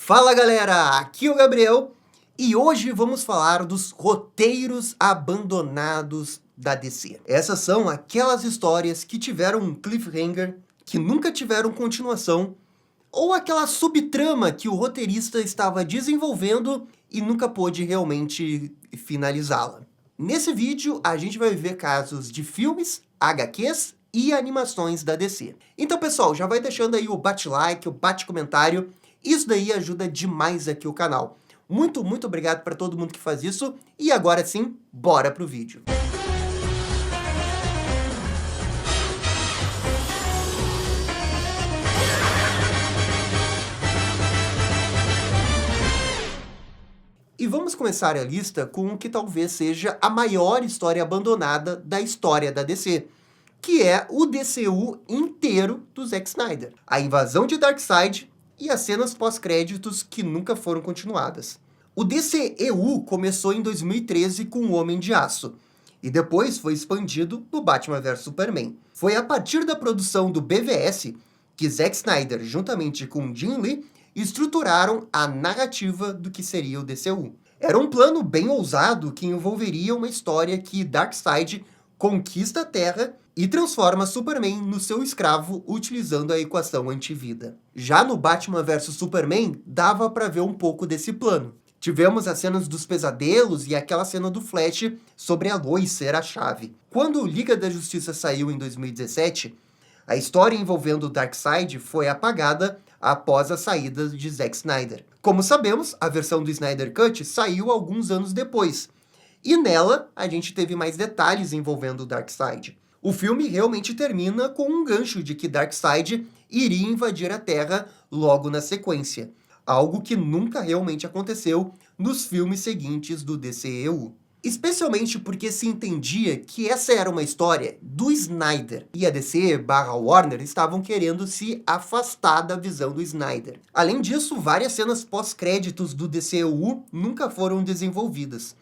Fala galera, aqui é o Gabriel e hoje vamos falar dos roteiros abandonados da DC. Essas são aquelas histórias que tiveram um cliffhanger, que nunca tiveram continuação, ou aquela subtrama que o roteirista estava desenvolvendo e nunca pôde realmente finalizá-la. Nesse vídeo a gente vai ver casos de filmes, HQs e animações da DC. Então pessoal, já vai deixando aí o bate-like, o bate-comentário. Isso daí ajuda demais aqui o canal. Muito obrigado para todo mundo que faz isso. E agora sim, bora pro vídeo. E vamos começar a lista com o que talvez seja a maior história abandonada da história da DC, que é o DCU inteiro do Zack Snyder. A invasão de Darkseid e as cenas pós-créditos que nunca foram continuadas. O DCEU começou em 2013 com o Homem de Aço, e depois foi expandido no Batman vs Superman. Foi a partir da produção do BVS que Zack Snyder, juntamente com Jim Lee, estruturaram a narrativa do que seria o DCU. Era um plano bem ousado que envolveria uma história que Darkseid conquista a Terra e transforma Superman no seu escravo utilizando a equação antivida. Já no Batman vs Superman, dava para ver um pouco desse plano. Tivemos as cenas dos pesadelos e aquela cena do Flash sobre a Lois ser a chave. Quando Liga da Justiça saiu em 2017, a história envolvendo Darkseid foi apagada após a saída de Zack Snyder. Como sabemos, a versão do Snyder Cut saiu alguns anos depois, e nela a gente teve mais detalhes envolvendo o Darkseid. O filme realmente termina com um gancho de que Darkseid iria invadir a Terra logo na sequência, algo que nunca realmente aconteceu nos filmes seguintes do DCEU. Especialmente porque se entendia que essa era uma história do Snyder, e a DC/Warner estavam querendo se afastar da visão do Snyder. Além disso, várias cenas pós-créditos do DCEU nunca foram desenvolvidas,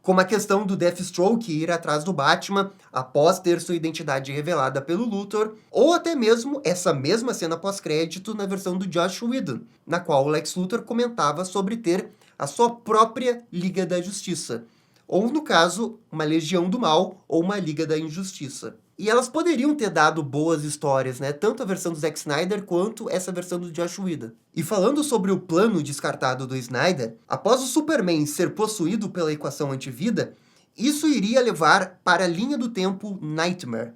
como a questão do Deathstroke ir atrás do Batman após ter sua identidade revelada pelo Luthor, ou até mesmo essa mesma cena pós-crédito na versão do Joss Whedon, na qual o Lex Luthor comentava sobre ter a sua própria Liga da Justiça, ou no caso, uma Legião do Mal ou uma Liga da Injustiça. E elas poderiam ter dado boas histórias, né? Tanto a versão do Zack Snyder quanto essa versão do Joss Whedon. E falando sobre o plano descartado do Snyder, após o Superman ser possuído pela equação antivida, isso iria levar para a linha do tempo Nightmare.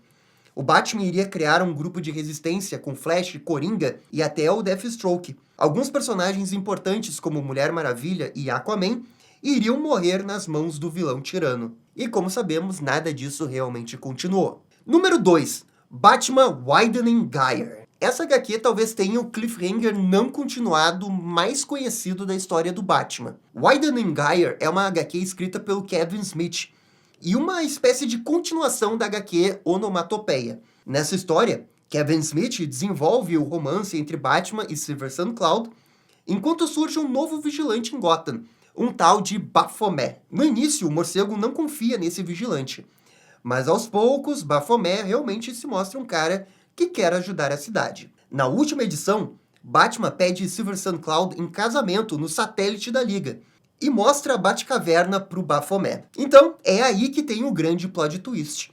O Batman iria criar um grupo de resistência com Flash, Coringa e até o Deathstroke. Alguns personagens importantes como Mulher Maravilha e Aquaman iriam morrer nas mãos do vilão tirano. E como sabemos, nada disso realmente continuou. Número 2. Batman Widening Gyre. Essa HQ talvez tenha o cliffhanger não continuado mais conhecido da história do Batman. Widening Gyre é uma HQ escrita pelo Kevin Smith e uma espécie de continuação da HQ Onomatopeia. Nessa história, Kevin Smith desenvolve o romance entre Batman e Silver Sun Cloud, enquanto surge um novo vigilante em Gotham, um tal de Baphomet. No início, o morcego não confia nesse vigilante, mas aos poucos, Baphomet realmente se mostra um cara que quer ajudar a cidade. Na última edição, Batman pede Silver Sun Cloud em casamento no satélite da Liga e mostra a Batcaverna para o Baphomet. Então, é aí que tem o grande plot twist.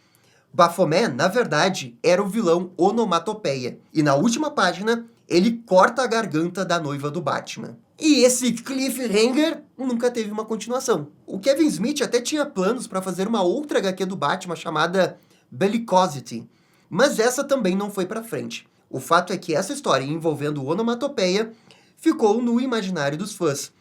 Baphomet, na verdade, era o vilão Onomatopeia, e na última página, ele corta a garganta da noiva do Batman. E esse cliffhanger nunca teve uma continuação. O Kevin Smith até tinha planos para fazer uma outra HQ do Batman chamada Bellicosity, mas essa também não foi para frente. O fato é que essa história envolvendo Onomatopeia ficou no imaginário dos fãs.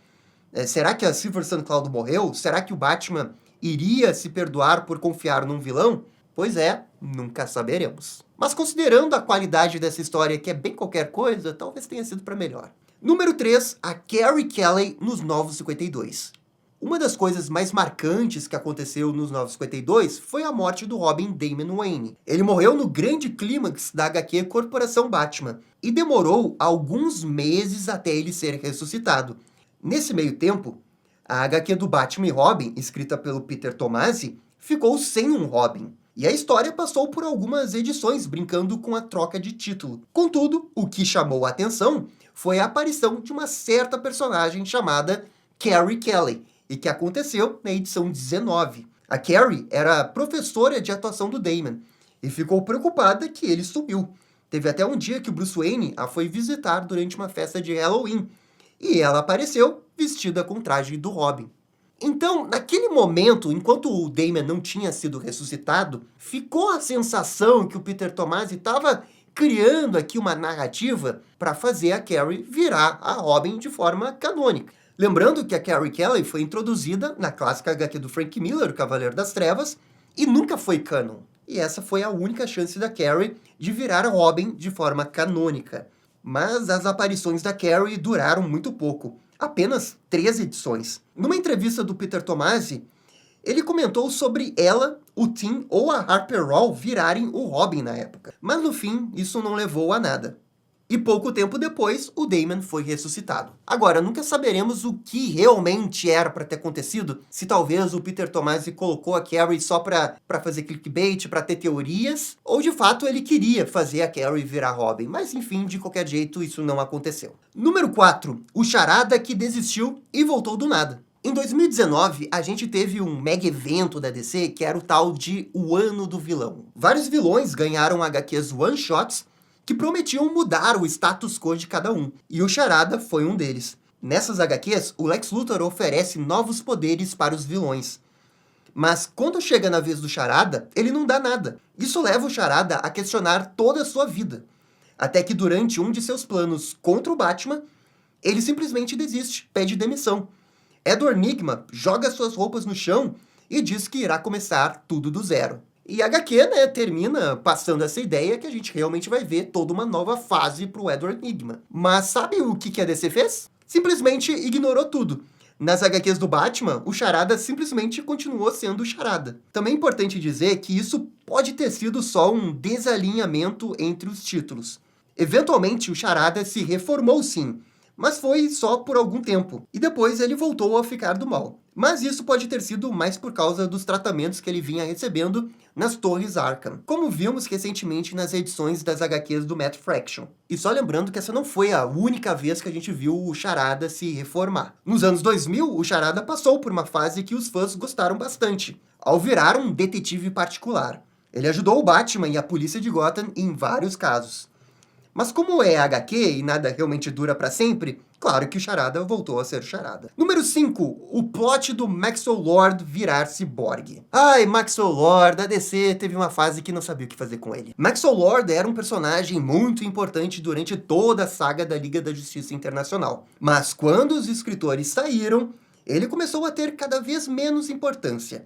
Será que a Silver Sun Cloud morreu? Será que o Batman iria se perdoar por confiar num vilão? Pois é, nunca saberemos. Mas considerando a qualidade dessa história, que é bem qualquer coisa, talvez tenha sido para melhor. Número 3, a Carrie Kelly nos Novos 52. Uma das coisas mais marcantes que aconteceu nos Novos 52 foi a morte do Robin Damian Wayne. Ele morreu no grande clímax da HQ Corporação Batman, e demorou alguns meses até ele ser ressuscitado. Nesse meio tempo, a HQ do Batman e Robin, escrita pelo Peter Tomasi, ficou sem um Robin. E a história passou por algumas edições brincando com a troca de título. Contudo, o que chamou a atenção foi a aparição de uma certa personagem chamada Carrie Kelly, e que aconteceu na edição 19. A Carrie era professora de atuação do Damon, e ficou preocupada que ele sumiu. Teve até um dia que o Bruce Wayne a foi visitar durante uma festa de Halloween, e ela apareceu vestida com o traje do Robin. Então, naquele momento, enquanto o Damon não tinha sido ressuscitado, ficou a sensação que o Peter Tomasi estava criando aqui uma narrativa para fazer a Carrie virar a Robin de forma canônica. Lembrando que a Carrie Kelly foi introduzida na clássica HQ do Frank Miller, o Cavaleiro das Trevas, e nunca foi canon. E essa foi a única chance da Carrie de virar a Robin de forma canônica. Mas as aparições da Carrie duraram muito pouco. Apenas 3 edições. Numa entrevista do Peter Tomasi, ele comentou sobre ela, o Tim ou a Harper Row virarem o Robin na época. Mas no fim, isso não levou a nada. E pouco tempo depois, o Damon foi ressuscitado. Agora, nunca saberemos o que realmente era para ter acontecido, se talvez o Peter Tomasi colocou a Carrie só para fazer clickbait, para ter teorias, ou de fato ele queria fazer a Carrie virar Robin. Mas enfim, de qualquer jeito, isso não aconteceu. Número 4. O Charada que desistiu e voltou do nada. Em 2019, a gente teve um mega evento da DC que era o tal de O Ano do Vilão. Vários vilões ganharam HQs one-shots que prometiam mudar o status quo de cada um, e o Charada foi um deles. Nessas HQs, o Lex Luthor oferece novos poderes para os vilões. Mas quando chega na vez do Charada, ele não dá nada. Isso leva o Charada a questionar toda a sua vida. Até que durante um de seus planos contra o Batman, ele simplesmente desiste, pede demissão. Edward Nygma joga suas roupas no chão e diz que irá começar tudo do zero. E a HQ, termina passando essa ideia que a gente realmente vai ver toda uma nova fase pro Edward Nygma. Mas sabe o que a DC fez? Simplesmente ignorou tudo. Nas HQs do Batman, o Charada simplesmente continuou sendo o Charada. Também é importante dizer que isso pode ter sido só um desalinhamento entre os títulos. Eventualmente, o Charada se reformou sim, mas foi só por algum tempo, e depois ele voltou a ficar do mal. Mas isso pode ter sido mais por causa dos tratamentos que ele vinha recebendo nas Torres Arkham, como vimos recentemente nas edições das HQs do Matt Fraction. E só lembrando que essa não foi a única vez que a gente viu o Charada se reformar. Nos anos 2000, o Charada passou por uma fase que os fãs gostaram bastante, ao virar um detetive particular. Ele ajudou o Batman e a polícia de Gotham em vários casos. Mas como é HQ e nada realmente dura pra sempre, claro que o Charada voltou a ser Charada. Número 5. O plot do Maxwell Lord virar ciborgue. Ai, Maxwell Lord, a DC teve uma fase que não sabia o que fazer com ele. Maxwell Lord era um personagem muito importante durante toda a saga da Liga da Justiça Internacional. Mas quando os escritores saíram, ele começou a ter cada vez menos importância.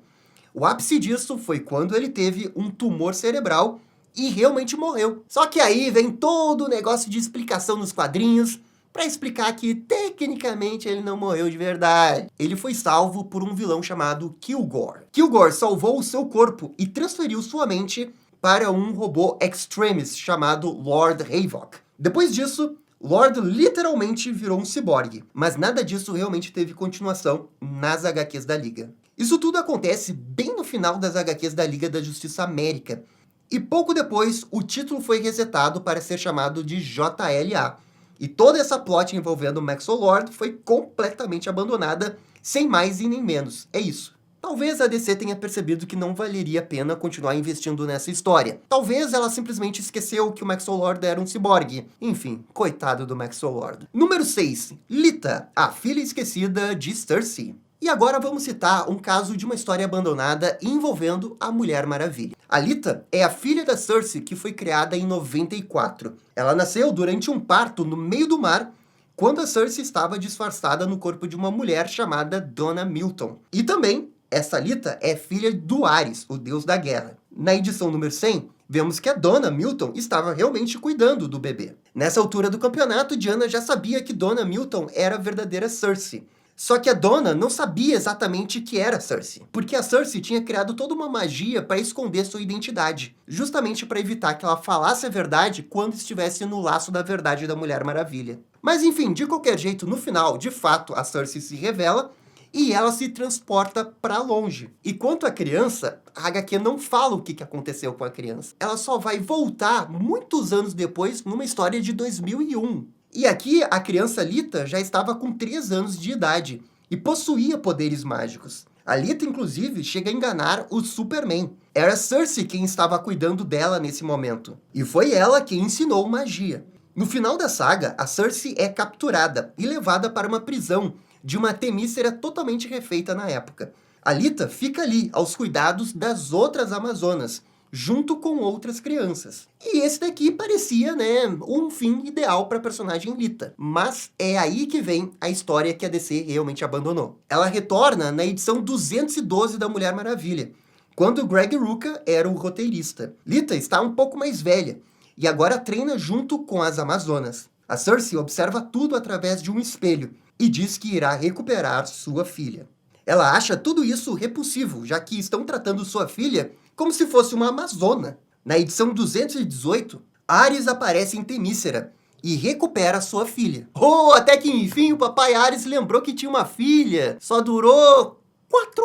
O ápice disso foi quando ele teve um tumor cerebral e realmente morreu. Só que aí vem todo o negócio de explicação nos quadrinhos para explicar que, tecnicamente, ele não morreu de verdade. Ele foi salvo por um vilão chamado Kilgore. Kilgore salvou o seu corpo e transferiu sua mente para um robô Extremis chamado Lord Havok. Depois disso, Lord literalmente virou um ciborgue, mas nada disso realmente teve continuação nas HQs da Liga. Isso tudo acontece bem no final das HQs da Liga da Justiça América, e pouco depois, o título foi resetado para ser chamado de JLA. E toda essa plot envolvendo Maxwell Lord foi completamente abandonada, sem mais e nem menos. É isso. Talvez a DC tenha percebido que não valeria a pena continuar investindo nessa história. Talvez ela simplesmente esqueceu que o Maxwell Lord era um ciborgue. Enfim, coitado do Maxwell Lord. Número 6. Lita, a filha esquecida de Cersei. E agora vamos citar um caso de uma história abandonada envolvendo a Mulher Maravilha. A Lita é a filha da Cersei que foi criada em 94. Ela nasceu durante um parto no meio do mar, quando a Cersei estava disfarçada no corpo de uma mulher chamada Donna Milton. E também, essa Lita é filha do Ares, o deus da guerra. Na edição número 100, vemos que a Donna Milton estava realmente cuidando do bebê. Nessa altura do campeonato, Diana já sabia que Donna Milton era a verdadeira Cersei. Só que a Donna não sabia exatamente que era Cersei, porque a Cersei tinha criado toda uma magia para esconder sua identidade, justamente para evitar que ela falasse a verdade quando estivesse no laço da verdade da Mulher Maravilha. Mas enfim, de qualquer jeito, no final, de fato, a Cersei se revela e ela se transporta para longe. E quanto à criança, a HQ não fala o que aconteceu com a criança. Ela só vai voltar muitos anos depois numa história de 2001. E aqui a criança Alita já estava com 3 anos de idade e possuía poderes mágicos. A Alita, inclusive, chega a enganar o Superman. Era Cersei quem estava cuidando dela nesse momento. E foi ela quem ensinou magia. No final da saga, a Cersei é capturada e levada para uma prisão de uma Temícera totalmente refeita na época. A Alita fica ali, aos cuidados das outras Amazonas, junto com outras crianças. E esse daqui parecia, né, um fim ideal para a personagem Alita. Mas é aí que vem a história que a DC realmente abandonou. Ela retorna na edição 212 da Mulher Maravilha, quando Greg Rucka era o roteirista. Alita está um pouco mais velha e agora treina junto com as Amazonas. A Cersei observa tudo através de um espelho e diz que irá recuperar sua filha. Ela acha tudo isso repulsivo, já que estão tratando sua filha como se fosse uma amazona. Na edição 218, Ares aparece em Temícera e recupera sua filha. Oh, até que enfim o papai Ares lembrou que tinha uma filha. Só durou 4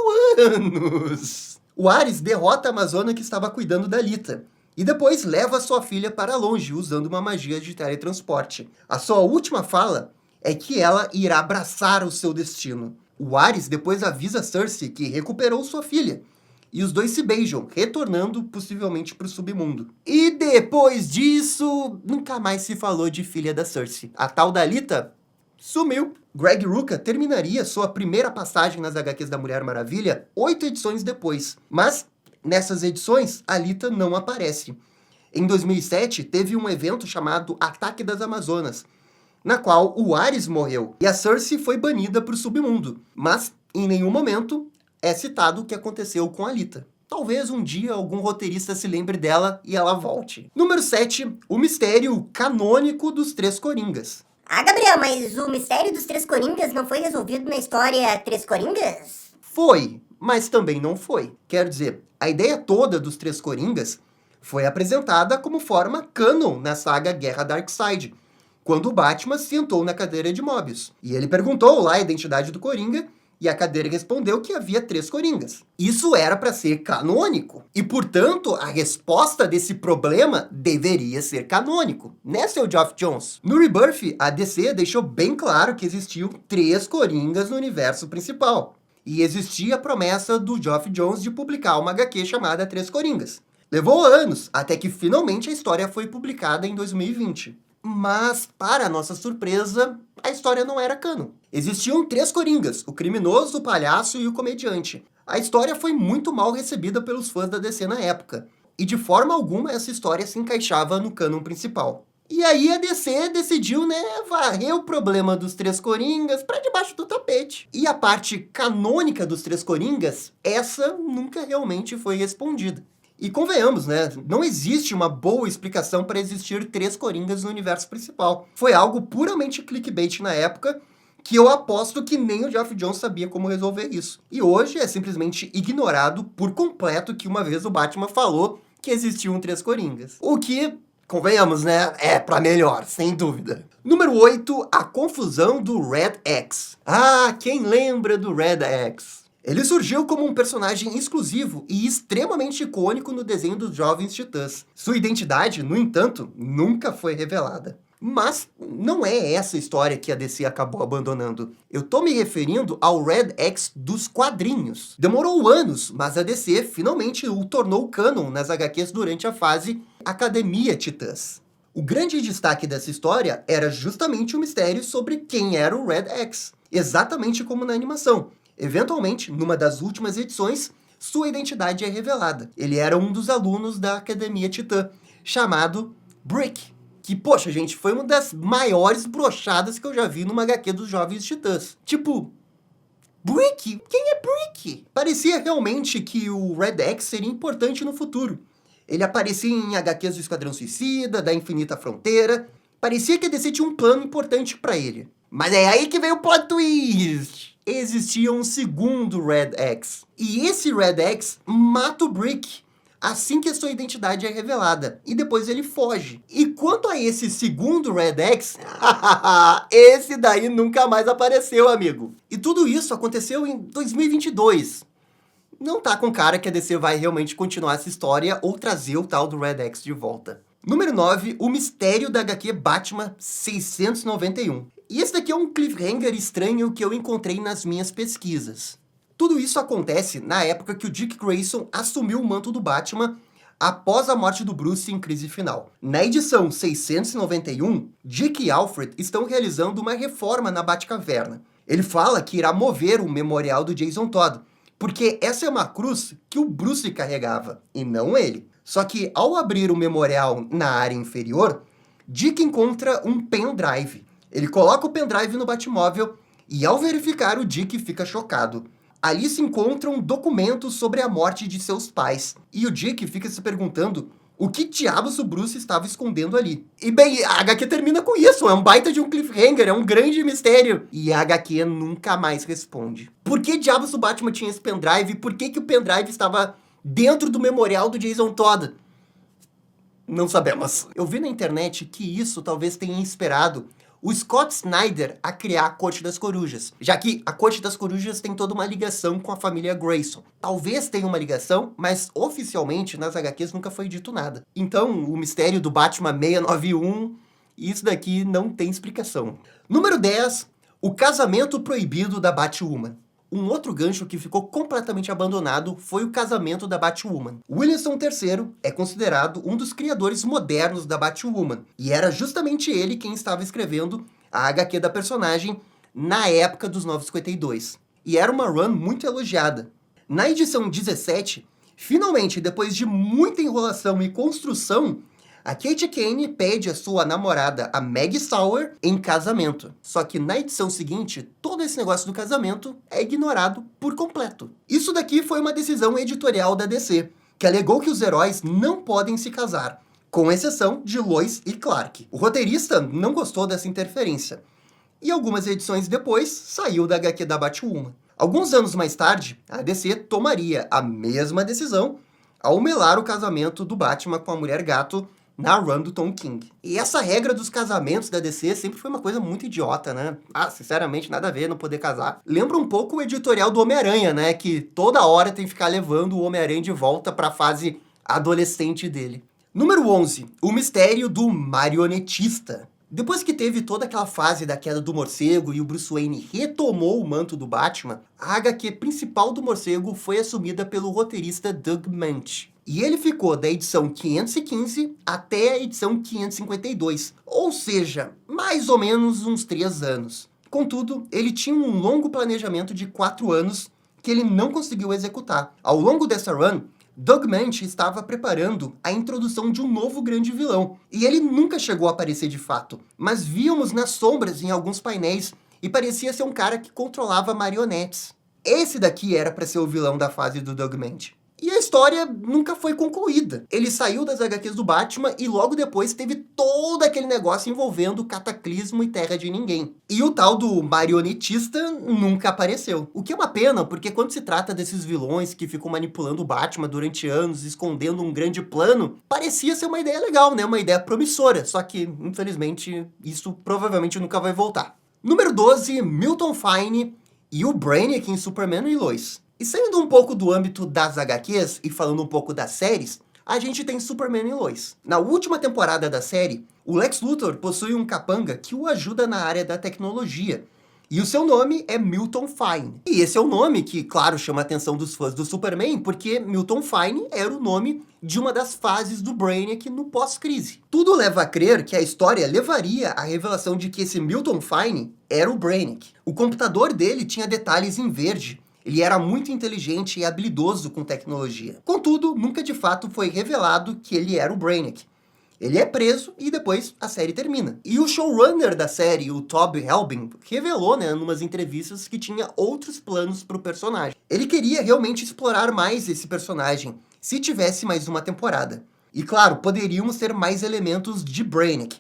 anos. O Ares derrota a amazona que estava cuidando da Alita e depois leva sua filha para longe usando uma magia de teletransporte. A sua última fala é que ela irá abraçar o seu destino. O Ares depois avisa Cersei que recuperou sua filha, e os dois se beijam, retornando possivelmente para o submundo. E depois disso, nunca mais se falou de filha da Cersei. A tal da Alita sumiu. Greg Rucka terminaria sua primeira passagem nas HQs da Mulher Maravilha 8 edições depois. Mas, nessas edições, a Alita não aparece. Em 2007, teve um evento chamado Ataque das Amazonas, na qual o Ares morreu e a Cersei foi banida para o submundo. Mas, em nenhum momento, é citado o que aconteceu com a Alita. Talvez um dia algum roteirista se lembre dela e ela volte. Número 7. O mistério canônico dos Três Coringas. Ah, Gabriel, mas o mistério dos Três Coringas não foi resolvido na história Três Coringas? Foi, mas também não foi. Quer dizer, a ideia toda dos Três Coringas foi apresentada como forma canon na saga Guerra Darkseid, quando o Batman sentou na cadeira de Mobius. E ele perguntou lá a identidade do Coringa, e a cadeira respondeu que havia 3 Coringas. Isso era para ser canônico. E, portanto, a resposta desse problema deveria ser canônico, né, seu Geoff Johns? No Rebirth, a DC deixou bem claro que existiam 3 Coringas no universo principal. E existia a promessa do Geoff Johns de publicar uma HQ chamada 3 Coringas. Levou anos, até que finalmente a história foi publicada em 2020. Mas, para nossa surpresa, a história não era canon. Existiam 3 Coringas, o criminoso, o palhaço e o comediante. A história foi muito mal recebida pelos fãs da DC na época, e de forma alguma essa história se encaixava no canon principal. E aí a DC decidiu, né, varrer o problema dos 3 Coringas para debaixo do tapete. E a parte canônica dos 3 Coringas, essa nunca realmente foi respondida. E convenhamos, né? Não existe uma boa explicação para existir 3 Coringas no universo principal. Foi algo puramente clickbait na época, que eu aposto que nem o Geoff Johns sabia como resolver isso. E hoje é simplesmente ignorado por completo que uma vez o Batman falou que existiam 3 Coringas. O que, convenhamos, né? É pra melhor, sem dúvida. Número 8, a confusão do Red X. Ah, quem lembra do Red X? Ele surgiu como um personagem exclusivo e extremamente icônico no desenho dos Jovens Titãs. Sua identidade, no entanto, nunca foi revelada. Mas não é essa história que a DC acabou abandonando. Eu tô me referindo ao Red X dos quadrinhos. Demorou anos, mas a DC finalmente o tornou canon nas HQs durante a fase Academia Titãs. O grande destaque dessa história era justamente o mistério sobre quem era o Red X, exatamente como na animação. Eventualmente, numa das últimas edições, sua identidade é revelada. Ele era um dos alunos da Academia Titã, chamado Brick. Que, poxa, gente, foi uma das maiores brochadas que eu já vi numa HQ dos Jovens Titãs. Tipo, Brick? Quem é Brick? Parecia realmente que o Red X seria importante no futuro. Ele aparecia em HQs do Esquadrão Suicida, da Infinita Fronteira. Parecia que a DC tinha um plano importante pra ele. Mas é aí que veio o plot twist! Existia um segundo Red X. E esse Red X mata o Brick assim que a sua identidade é revelada. E depois ele foge. E quanto a esse segundo Red X, esse daí nunca mais apareceu, amigo. E tudo isso aconteceu em 2022. Não tá com cara que a DC vai realmente continuar essa história ou trazer o tal do Red X de volta. Número 9, o mistério da HQ Batman 691. E esse daqui é um cliffhanger estranho que eu encontrei nas minhas pesquisas. Tudo isso acontece na época que o Dick Grayson assumiu o manto do Batman após a morte do Bruce em Crise Final. Na edição 691, Dick e Alfred estão realizando uma reforma na Batcaverna. Ele fala que irá mover o memorial do Jason Todd, porque essa é uma cruz que o Bruce carregava, e não ele. Só que ao abrir o memorial na área inferior, Dick encontra um pendrive. Ele coloca o pendrive no Batmóvel e ao verificar o Dick fica chocado. Ali se encontram documentos sobre a morte de seus pais. E o Dick fica se perguntando o que diabos o Bruce estava escondendo ali. E bem, a HQ termina com isso, é um baita de um cliffhanger, é um grande mistério. E a HQ nunca mais responde. Por que diabos o Batman tinha esse pendrive? Por que o pendrive estava dentro do memorial do Jason Todd? Não sabemos. Eu vi na internet que isso talvez tenha inspirado o Scott Snyder a criar a Corte das Corujas, já que a Corte das Corujas tem toda uma ligação com a família Grayson. Talvez tenha uma ligação, mas oficialmente nas HQs nunca foi dito nada. Então, o mistério do Batman 691, isso daqui não tem explicação. Número 10, o casamento proibido da Batwoman. Um outro gancho que ficou completamente abandonado foi o casamento da Batwoman. Williamson III é considerado um dos criadores modernos da Batwoman, e era justamente ele quem estava escrevendo a HQ da personagem na época dos 952. E era uma run muito elogiada. Na edição 17, finalmente, depois de muita enrolação e construção, a Kate Kane pede a sua namorada, a Maggie Sauer, em casamento. Só que na edição seguinte, todo esse negócio do casamento é ignorado por completo. Isso daqui foi uma decisão editorial da DC, que alegou que os heróis não podem se casar, com exceção de Lois e Clark. O roteirista não gostou dessa interferência. E algumas edições depois, saiu da HQ da Batwoman. Alguns anos mais tarde, a DC tomaria a mesma decisão ao melar o casamento do Batman com a Mulher-Gato na run do Tom King. E essa regra dos casamentos da DC sempre foi uma coisa muito idiota, né? Sinceramente, nada a ver não poder casar. Lembra um pouco o editorial do Homem-Aranha, né? Que toda hora tem que ficar levando o Homem-Aranha de volta para a fase adolescente dele. Número 11. O mistério do marionetista. Depois que teve toda aquela fase da queda do morcego e o Bruce Wayne retomou o manto do Batman, a HQ principal do morcego foi assumida pelo roteirista Doug Manchin. E ele ficou da edição 515 até a edição 552, ou seja, mais ou menos uns 3 anos. Contudo, ele tinha um longo planejamento de 4 anos que ele não conseguiu executar. Ao longo dessa run, Doug Manchin estava preparando a introdução de um novo grande vilão, e ele nunca chegou a aparecer de fato, mas víamos nas sombras em alguns painéis e parecia ser um cara que controlava marionetes. Esse daqui era para ser o vilão da fase do Doug Manchin. E a história nunca foi concluída. Ele saiu das HQs do Batman e logo depois teve todo aquele negócio envolvendo Cataclismo e Terra de Ninguém. E o tal do marionetista nunca apareceu. O que é uma pena, porque quando se trata desses vilões que ficam manipulando o Batman durante anos, escondendo um grande plano, parecia ser uma ideia legal, né? Uma ideia promissora. Só que, infelizmente, isso provavelmente nunca vai voltar. Número 12, Milton Fine e o Brainiac em Superman e Lois. E saindo um pouco do âmbito das HQs e falando um pouco das séries, a gente tem Superman e Lois. Na última temporada da série, o Lex Luthor possui um capanga que o ajuda na área da tecnologia. E o seu nome é Milton Fine. E esse é o nome que, claro, chama a atenção dos fãs do Superman, porque Milton Fine era o nome de uma das fases do Brainiac no pós-crise. Tudo leva a crer que a história levaria à revelação de que esse Milton Fine era o Brainiac. O computador dele tinha detalhes em verde. Ele era muito inteligente e habilidoso com tecnologia. Contudo, nunca de fato foi revelado que ele era o Brainiac. Ele é preso e depois a série termina. E o showrunner da série, o Toby Helbing, revelou, né, numas entrevistas que tinha outros planos para o personagem. Ele queria realmente explorar mais esse personagem, se tivesse mais uma temporada. E claro, poderíamos ter mais elementos de Brainiac.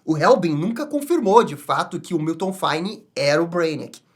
O Helbing nunca confirmou de fato que o Milton Fine era o Brainiac.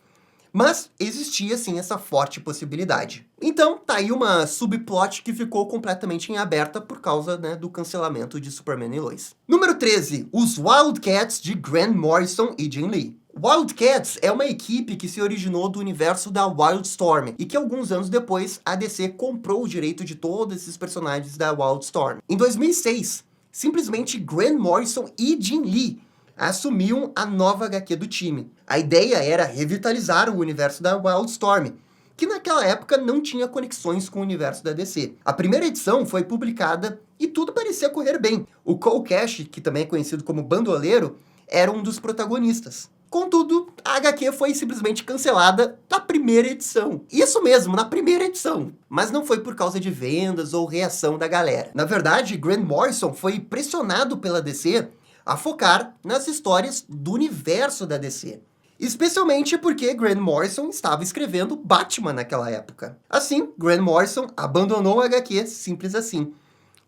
Mas existia sim essa forte possibilidade. Então, tá aí uma subplot que ficou completamente em aberta por causa, né, do cancelamento de Superman e Lois. Número 13. Os Wildcats de Grant Morrison e Jim Lee. Wildcats é uma equipe que se originou do universo da Wildstorm e que alguns anos depois a DC comprou o direito de todos esses personagens da Wildstorm. Em 2006, simplesmente Grant Morrison e Jim Lee assumiam a nova HQ do time. A ideia era revitalizar o universo da Wildstorm, que naquela época não tinha conexões com o universo da DC. A primeira edição foi publicada e tudo parecia correr bem. O Cole Cash, que também é conhecido como Bandoleiro, era um dos protagonistas. Contudo, a HQ foi simplesmente cancelada na primeira edição. Isso mesmo, na primeira edição. Mas não foi por causa de vendas ou reação da galera. Na verdade, Grant Morrison foi pressionado pela DC a focar nas histórias do universo da DC. Especialmente porque Grant Morrison estava escrevendo Batman naquela época. Assim, Grant Morrison abandonou a HQ, simples assim.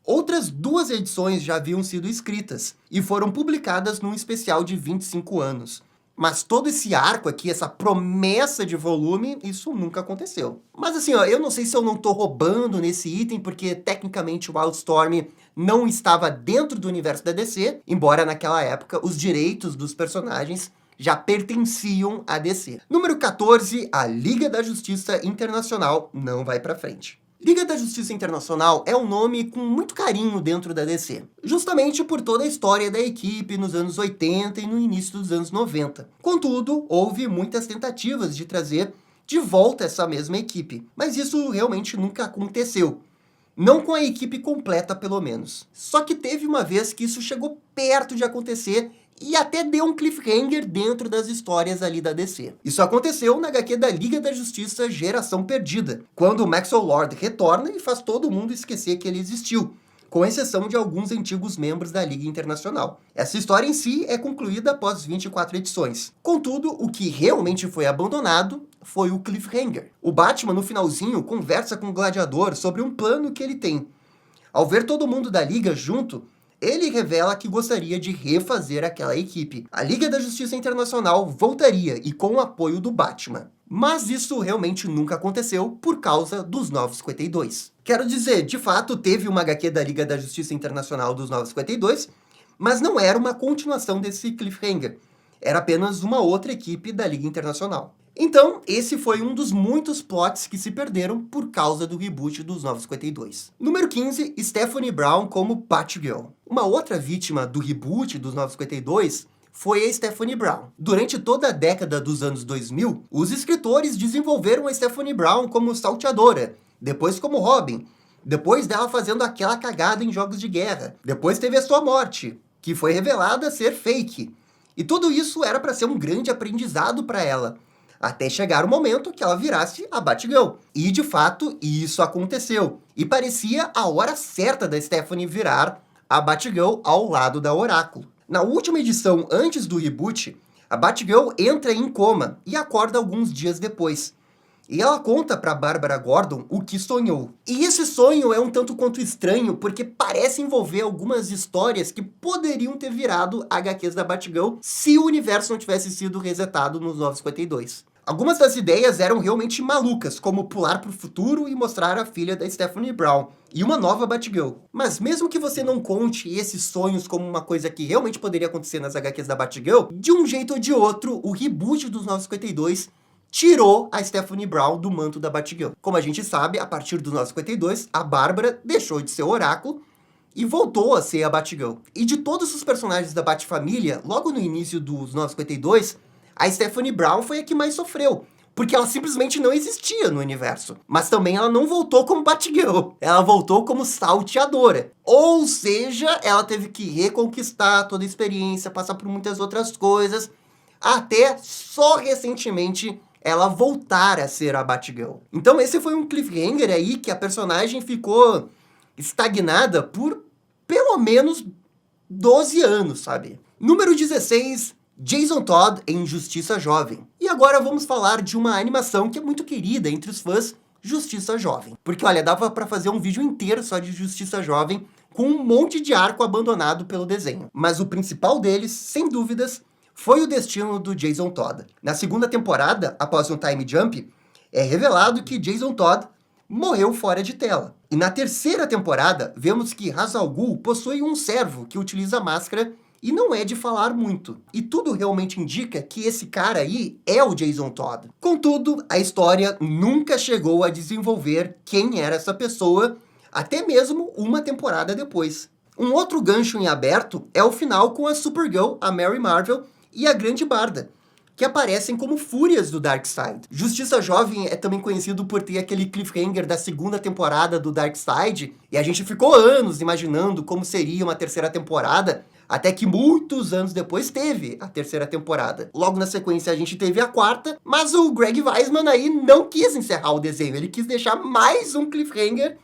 Outras 2 edições já haviam sido escritas e foram publicadas num especial de 25 anos. Mas todo esse arco aqui, essa promessa de volume, isso nunca aconteceu. Mas assim, ó, eu não sei se eu não tô roubando nesse item, porque tecnicamente o Wildstorm não estava dentro do universo da DC, embora naquela época os direitos dos personagens já pertenciam à DC. Número 14, a Liga da Justiça Internacional não vai pra frente. Liga da Justiça Internacional é um nome com muito carinho dentro da DC, justamente por toda a história da equipe nos anos 80 e no início dos anos 90. Contudo, houve muitas tentativas de trazer de volta essa mesma equipe, mas isso realmente nunca aconteceu. Não com a equipe completa, pelo menos. Só que teve uma vez que isso chegou perto de acontecer e até deu um cliffhanger dentro das histórias ali da DC. Isso aconteceu na HQ da Liga da Justiça Geração Perdida, quando o Maxwell Lord retorna e faz todo mundo esquecer que ele existiu, com exceção de alguns antigos membros da Liga Internacional. Essa história em si é concluída após 24 edições. Contudo, o que realmente foi abandonado foi o cliffhanger. O Batman, no finalzinho, conversa com o Gladiador sobre um plano que ele tem. Ao ver todo mundo da Liga junto, ele revela que gostaria de refazer aquela equipe. A Liga da Justiça Internacional voltaria, e com o apoio do Batman. Mas isso realmente nunca aconteceu por causa dos 952. Quero dizer, de fato, teve uma HQ da Liga da Justiça Internacional dos 952, mas não era uma continuação desse cliffhanger. Era apenas uma outra equipe da Liga Internacional. Então, esse foi um dos muitos plots que se perderam por causa do reboot dos 952. Número 15, Stephanie Brown como Batgirl. Uma outra vítima do reboot dos 952 foi a Stephanie Brown. Durante toda a década dos anos 2000, os escritores desenvolveram a Stephanie Brown como salteadora, depois como Robin, depois dela fazendo aquela cagada em jogos de guerra, depois teve a sua morte, que foi revelada ser fake. E tudo isso era para ser um grande aprendizado para ela, até chegar o momento que ela virasse a Batgirl. E, de fato, isso aconteceu. E parecia a hora certa da Stephanie virar a Batgirl ao lado da Oráculo. Na última edição, antes do reboot, a Batgirl entra em coma e acorda alguns dias depois. E ela conta para Bárbara Gordon o que sonhou. E esse sonho é um tanto quanto estranho, porque parece envolver algumas histórias que poderiam ter virado HQs da Batgirl se o universo não tivesse sido resetado nos 952. Algumas das ideias eram realmente malucas, como pular para o futuro e mostrar a filha da Stephanie Brown, e uma nova Batgirl. Mas mesmo que você não conte esses sonhos como uma coisa que realmente poderia acontecer nas HQs da Batgirl, de um jeito ou de outro, o reboot dos 952 tirou a Stephanie Brown do manto da Batgirl. Como a gente sabe, a partir dos 952, a Bárbara deixou de ser o Oráculo e voltou a ser a Batgirl. E de todos os personagens da Batfamília, logo no início dos 952, a Stephanie Brown foi a que mais sofreu, porque ela simplesmente não existia no universo. Mas também ela não voltou como Batgirl, ela voltou como salteadora. Ou seja, ela teve que reconquistar toda a experiência, passar por muitas outras coisas, até só recentemente ela voltar a ser a Batgirl. Então esse foi um cliffhanger aí que a personagem ficou estagnada por pelo menos 12 anos, sabe? Número 16... Jason Todd em Justiça Jovem. E agora vamos falar de uma animação que é muito querida entre os fãs, Justiça Jovem. Porque, olha, dava pra fazer um vídeo inteiro só de Justiça Jovem, com um monte de arco abandonado pelo desenho. Mas o principal deles, sem dúvidas, foi o destino do Jason Todd. Na segunda temporada, após um time jump, é revelado que Jason Todd morreu fora de tela. E na terceira temporada, vemos que Ra's al Ghul possui um servo que utiliza máscara e não é de falar muito. E tudo realmente indica que esse cara aí é o Jason Todd. Contudo, a história nunca chegou a desenvolver quem era essa pessoa, até mesmo uma temporada depois. Um outro gancho em aberto é o final com a Supergirl, a Mary Marvel e a Grande Barda, que aparecem como fúrias do Darkseid. Justiça Jovem é também conhecido por ter aquele cliffhanger da segunda temporada do Darkseid, e a gente ficou anos imaginando como seria uma terceira temporada, até que muitos anos depois teve a terceira temporada. Logo na sequência a gente teve a quarta, mas o Greg Weisman aí não quis encerrar o desenho, ele quis deixar mais um cliffhanger,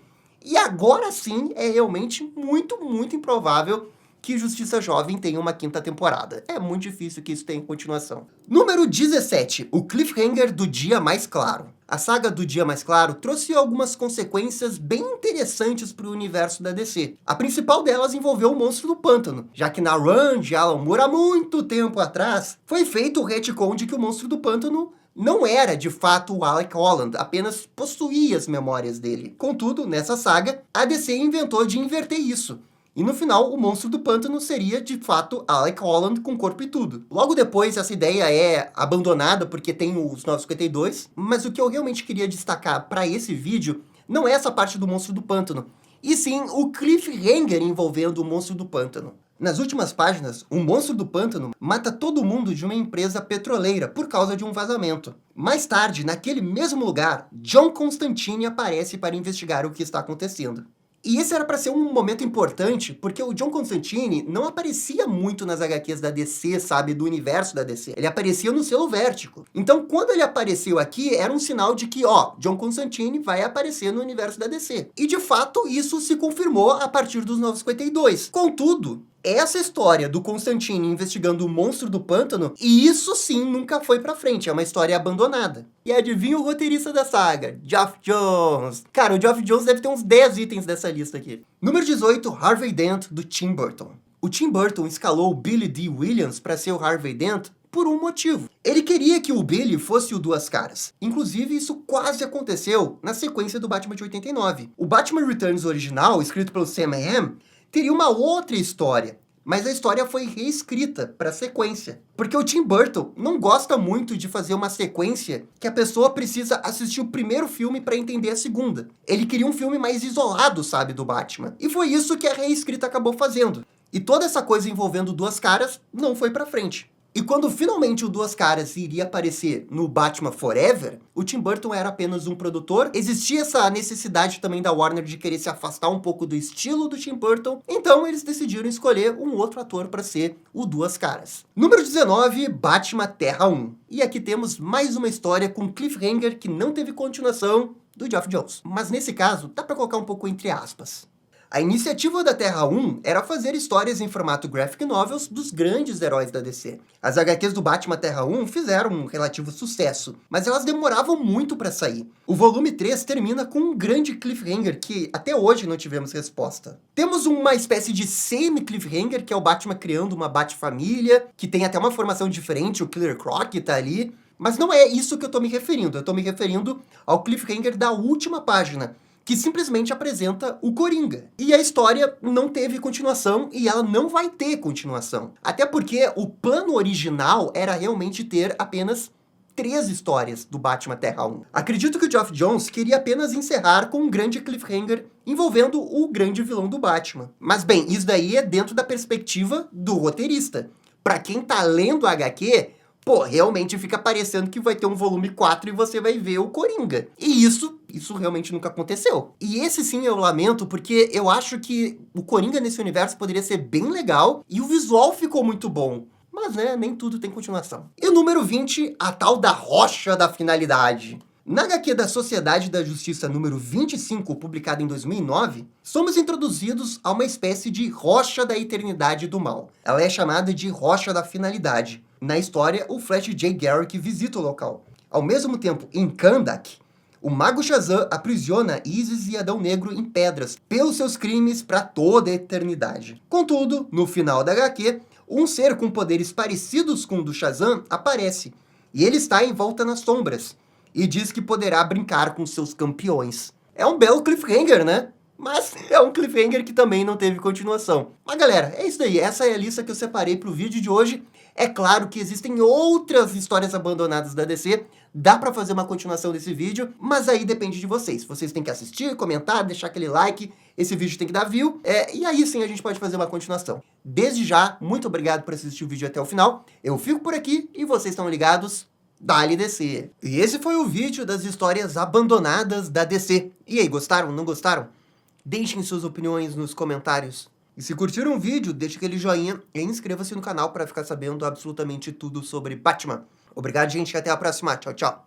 e agora sim é realmente muito, muito improvável que Justiça Jovem tenha uma quinta temporada. É muito difícil que isso tenha continuação. Número 17, o cliffhanger do Dia Mais Claro. A saga do Dia Mais Claro trouxe algumas consequências bem interessantes para o universo da DC. A principal delas envolveu o Monstro do Pântano, já que na run de Alan Moore há muito tempo atrás, foi feito o retcon de que o Monstro do Pântano não era, de fato, o Alec Holland, apenas possuía as memórias dele. Contudo, nessa saga, a DC inventou de inverter isso. E no final, o Monstro do Pântano seria, de fato, Alec Holland com corpo e tudo. Logo depois, essa ideia é abandonada porque tem os 952, mas o que eu realmente queria destacar para esse vídeo não é essa parte do Monstro do Pântano, e sim o cliffhanger envolvendo o Monstro do Pântano. Nas últimas páginas, o Monstro do Pântano mata todo mundo de uma empresa petroleira por causa de um vazamento. Mais tarde, naquele mesmo lugar, John Constantine aparece para investigar o que está acontecendo. E esse era para ser um momento importante, porque o John Constantine não aparecia muito nas HQs da DC, sabe, do universo da DC. Ele aparecia no selo Vértigo. Então, quando ele apareceu aqui, era um sinal de que, ó, John Constantine vai aparecer no universo da DC. E, de fato, isso se confirmou a partir dos 952. Contudo, essa história do Constantine investigando o Monstro do Pântano, e isso sim nunca foi pra frente, é uma história abandonada. E adivinha o roteirista da saga? Geoff Johns. Cara, o Geoff Johns deve ter uns 10 itens dessa lista aqui. Número 18, Harvey Dent, do Tim Burton. O Tim Burton escalou o Billy Dee Williams para ser o Harvey Dent por um motivo. Ele queria que o Billy fosse o Duas Caras. Inclusive, isso quase aconteceu na sequência do Batman de 89. O Batman Returns original, escrito pelo Sam Raimi, teria uma outra história, mas a história foi reescrita para a sequência. Porque o Tim Burton não gosta muito de fazer uma sequência que a pessoa precisa assistir o primeiro filme para entender a segunda. Ele queria um filme mais isolado, sabe, do Batman. E foi isso que a reescrita acabou fazendo. E toda essa coisa envolvendo Duas Caras não foi para frente. E quando finalmente o Duas Caras iria aparecer no Batman Forever, o Tim Burton era apenas um produtor. Existia essa necessidade também da Warner de querer se afastar um pouco do estilo do Tim Burton, então eles decidiram escolher um outro ator para ser o Duas Caras. Número 19, Batman Terra 1. E aqui temos mais uma história com cliffhanger que não teve continuação do Geoff Johns. Mas nesse caso, dá para colocar um pouco entre aspas. A iniciativa da Terra 1 era fazer histórias em formato graphic novels dos grandes heróis da DC. As HQs do Batman Terra 1 fizeram um relativo sucesso, mas elas demoravam muito para sair. O volume 3 termina com um grande cliffhanger que até hoje não tivemos resposta. Temos uma espécie de semi-cliffhanger, que é o Batman criando uma Bat-família, que tem até uma formação diferente, o Killer Croc tá ali, mas não é isso que eu tô me referindo. Eu tô me referindo ao cliffhanger da última página, que simplesmente apresenta o Coringa. E a história não teve continuação e ela não vai ter continuação. Até porque o plano original era realmente ter apenas 3 histórias do Batman Terra 1. Acredito que o Geoff Johns queria apenas encerrar com um grande cliffhanger envolvendo o grande vilão do Batman. Mas bem, isso daí é dentro da perspectiva do roteirista. Pra quem tá lendo a HQ, pô, realmente fica parecendo que vai ter um volume 4 e você vai ver o Coringa. E isso realmente nunca aconteceu. E esse sim eu lamento, porque eu acho que o Coringa nesse universo poderia ser bem legal e o visual ficou muito bom. Mas, né, nem tudo tem continuação. E o número 20, a tal da Rocha da Finalidade. Na HQ da Sociedade da Justiça número 25, publicada em 2009, somos introduzidos a uma espécie de Rocha da Eternidade do Mal. Ela é chamada de Rocha da Finalidade. Na história, o Flash J. Garrick visita o local. Ao mesmo tempo, em Kahndaq, o Mago Shazam aprisiona Isis e Adão Negro em pedras pelos seus crimes para toda a eternidade. Contudo, no final da HQ, um ser com poderes parecidos com o do Shazam aparece, e ele está em volta nas sombras, e diz que poderá brincar com seus campeões. É um belo cliffhanger, né? Mas é um cliffhanger que também não teve continuação. Mas galera, é isso aí. Essa é a lista que eu separei para o vídeo de hoje. É claro que existem outras histórias abandonadas da DC, dá pra fazer uma continuação desse vídeo, mas aí depende de vocês. Vocês têm que assistir, comentar, deixar aquele like, esse vídeo tem que dar view, e aí sim a gente pode fazer uma continuação. Desde já, muito obrigado por assistir o vídeo até o final. Eu fico por aqui e vocês estão ligados? Dá-lhe DC. E esse foi o vídeo das histórias abandonadas da DC. E aí, gostaram? Não gostaram? Deixem suas opiniões nos comentários. E se curtiram o vídeo, deixe aquele joinha e inscreva-se no canal para ficar sabendo absolutamente tudo sobre Batman. Obrigado, gente, e até a próxima. Tchau, tchau.